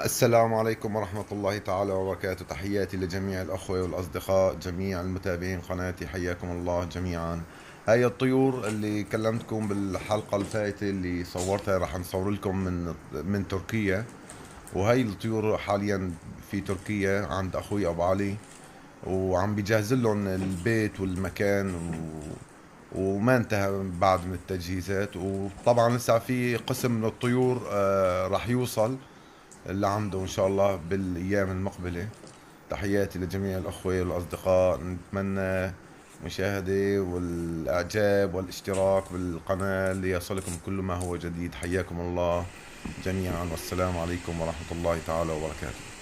السلام عليكم ورحمة الله تعالى وبركاته. تحياتي لجميع الأخوة والأصدقاء، جميع المتابعين قناتي، حياكم الله جميعا. هاي الطيور اللي كلمتكم بالحلقة الفائتة اللي صورتها راح نصور لكم من تركيا. وهي الطيور حاليا في تركيا عند أخوي أبو علي، وعم بيجهز لهم البيت والمكان وما انتهى بعد من التجهيزات. وطبعا لسه في قسم من الطيور راح يوصل اللي عنده إن شاء الله بالأيام المقبلة. تحياتي لجميع الأخوة والأصدقاء، نتمنى مشاهدة والإعجاب والاشتراك بالقناة ليصلكم كل ما هو جديد. حياكم الله جميعا، والسلام عليكم ورحمة الله تعالى وبركاته.